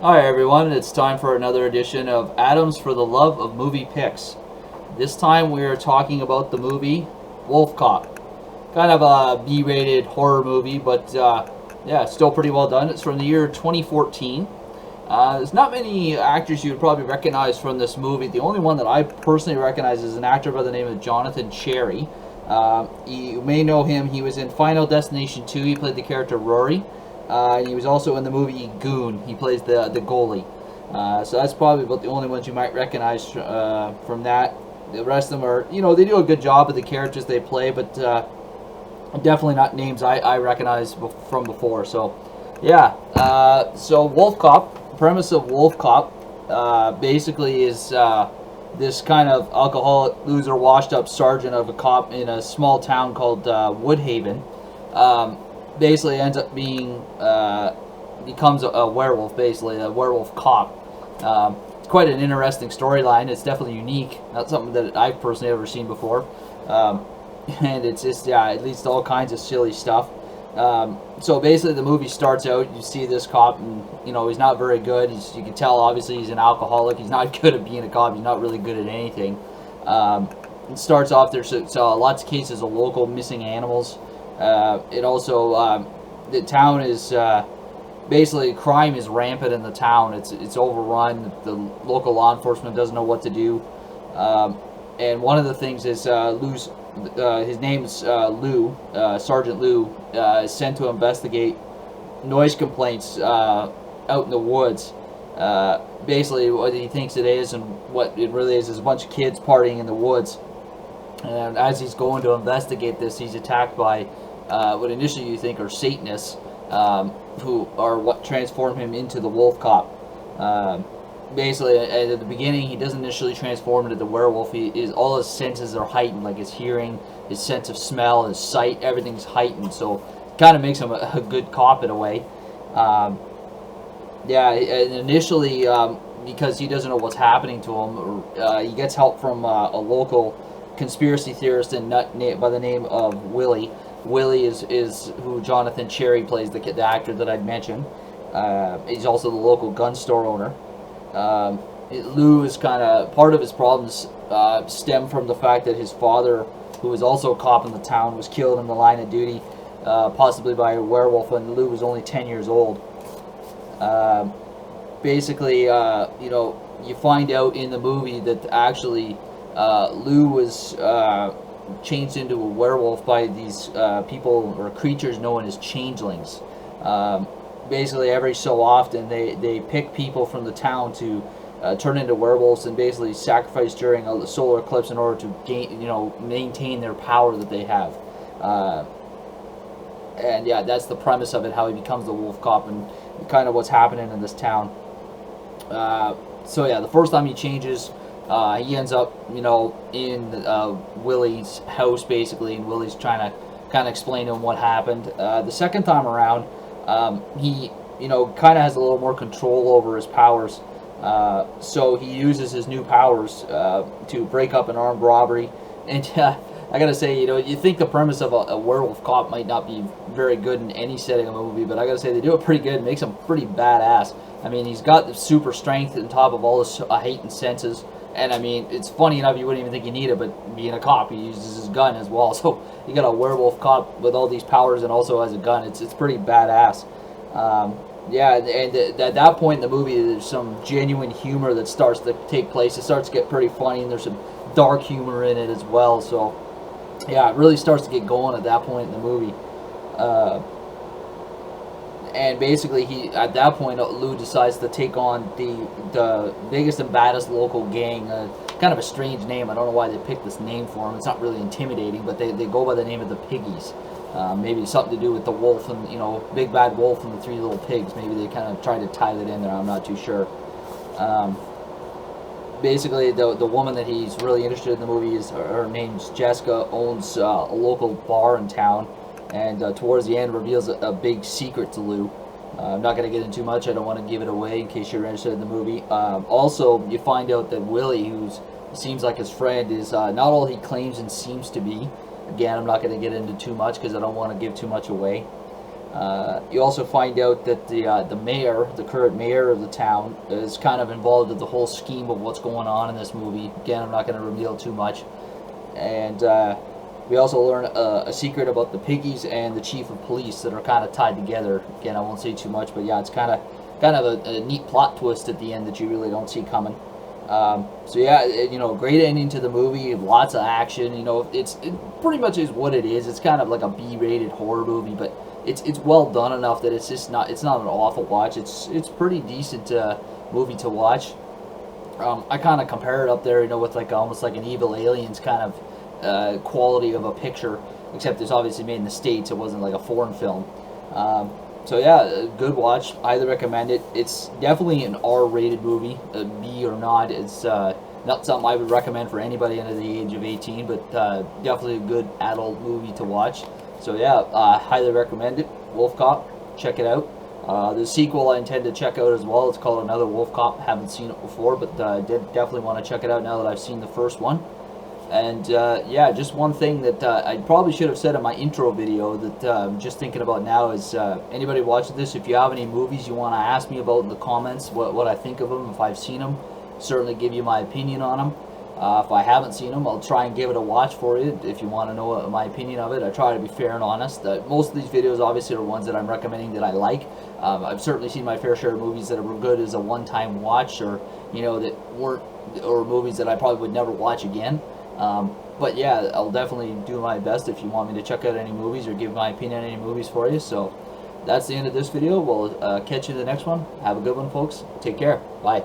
Hi everyone, it's time for another edition of Atoms for the Love of Movie Picks. This time we are talking about the movie Wolfcop. Kind of a B-rated horror movie, but yeah, it's still pretty well done. It's from the year 2014. There's not many actors you would probably recognize from this movie. The only one that I personally recognize is an actor by the name of Jonathan Cherry. You may know him. He was in Final Destination 2. He played the character Rory. He was also in the movie Goon. He plays the goalie. So that's probably about the only ones you might recognize from that. The rest of them are, they do a good job of the characters they play, but definitely not names I recognize from before. So, yeah. So Wolf Cop, premise of Wolf Cop, basically is this kind of alcoholic, loser, washed-up sergeant of a cop in a small town called Woodhaven. Basically ends up being becomes a werewolf, basically a werewolf cop. It's quite an interesting storyline. It's definitely unique, not something that I've personally ever seen before. And it's just, yeah, it leads to all kinds of silly stuff. So basically the movie starts out, you see this cop, and he's not very good. You can tell obviously he's an alcoholic. He's not good at being a cop. He's not really good at anything. It starts off, there's lots of cases of local missing animals. It also, the town is, basically crime is rampant in the town. It's overrun. The local law enforcement doesn't know what to do. And one of the things is his name's Lou, Sergeant Lou, is sent to investigate noise complaints out in the woods. Basically what he thinks it is and what it really is a bunch of kids partying in the woods. And as he's going to investigate this, he's attacked by what initially you think are Satanists, who are what transform him into the wolf cop. Basically, at the beginning, he doesn't initially transform into the werewolf. All his senses are heightened, like his hearing, his sense of smell, his sight, everything's heightened. So it kind of makes him a good cop in a way. Yeah, and initially, because he doesn't know what's happening to him, he gets help from a local conspiracy theorist and nut by the name of Willie. Willie is who Jonathan Cherry plays, the actor that I'd mentioned. He's also the local gun store owner. Lou is kind of, part of his problems stem from the fact that his father, who was also a cop in the town, was killed in the line of duty, possibly by a werewolf, when Lou was only 10 years old. Basically, you find out in the movie that actually Lou was changed into a werewolf by these people or creatures known as changelings. Basically, every so often they pick people from the town to turn into werewolves and basically sacrifice during a solar eclipse in order to gain, maintain their power that they have. And yeah, that's the premise of it, how he becomes the wolf cop and kind of what's happening in this town. So yeah, the first time he changes, he ends up, in Willie's house basically, and Willie's trying to kind of explain to him what happened. The second time around, he, kind of has a little more control over his powers. So he uses his new powers to break up an armed robbery. And I gotta say, you think the premise of a werewolf cop might not be very good in any setting of a movie, but I gotta say they do it pretty good. It makes him pretty badass. I mean, he's got the super strength on top of all his heightened senses. And I mean, it's funny enough, you wouldn't even think you need it, but being a cop, he uses his gun as well. So you got a werewolf cop with all these powers and also has a gun. It's pretty badass. Yeah, and at that point in the movie, there's some genuine humor that starts to take place. It starts to get pretty funny, and there's some dark humor in it as well. So yeah, it really starts to get going at that point in the movie. And basically, at that point, Lou decides to take on the biggest and baddest local gang. Kind of a strange name. I don't know why they picked this name for him. It's not really intimidating, but they go by the name of the Piggies. Maybe something to do with the wolf and, Big Bad Wolf and the Three Little Pigs. Maybe they kind of tried to tie that in there. I'm not too sure. Basically, the woman that he's really interested in the movie is, her name's Jessica, owns a local bar in town. And towards the end reveals a big secret to Lou. I'm not going to get into too much. I don't want to give it away in case you're interested in the movie. Also, you find out that Willie, who seems like his friend, is not all he claims and seems to be. Again, I'm not going to get into too much because I don't want to give too much away. You also find out that the mayor, the current mayor of the town, is kind of involved with the whole scheme of what's going on in this movie. Again, I'm not going to reveal too much. And we also learn a secret about the piggies and the chief of police that are kind of tied together. Again, I won't say too much, but yeah, it's kind of a neat plot twist at the end that you really don't see coming. So yeah, great ending to the movie. Lots of action. It pretty much is what it is. It's kind of like a B-rated horror movie, but it's well done enough that it's not an awful watch. It's pretty decent movie to watch. I kind of compare it up there, with like almost like an Evil Aliens kind of quality of a picture, except it's obviously made in the States. It wasn't like a foreign film. So yeah, good watch. Highly recommend it. It's definitely an R-rated movie, B or not. It's not something I would recommend for anybody under the age of 18, but definitely a good adult movie to watch. So yeah, highly recommend it. Wolfcop, check it out. The sequel I intend to check out as well. It's called Another Wolfcop. Haven't seen it before, but did definitely want to check it out now that I've seen the first one. And yeah, just one thing that I probably should have said in my intro video that I'm just thinking about now is anybody watching this, if you have any movies you want to ask me about in the comments, what I think of them, if I've seen them, certainly give you my opinion on them. If I haven't seen them, I'll try and give it a watch for you if you want to know my opinion of it. I try to be fair and honest. Most of these videos obviously are ones that I'm recommending that I like. I've certainly seen my fair share of movies that were good as a one-time watch, or that weren't, or movies that I probably would never watch again. But yeah, I'll definitely do my best if you want me to check out any movies or give my opinion on any movies for you. So that's the end of this video. We'll catch you in the next one. Have a good one, folks. Take care. Bye.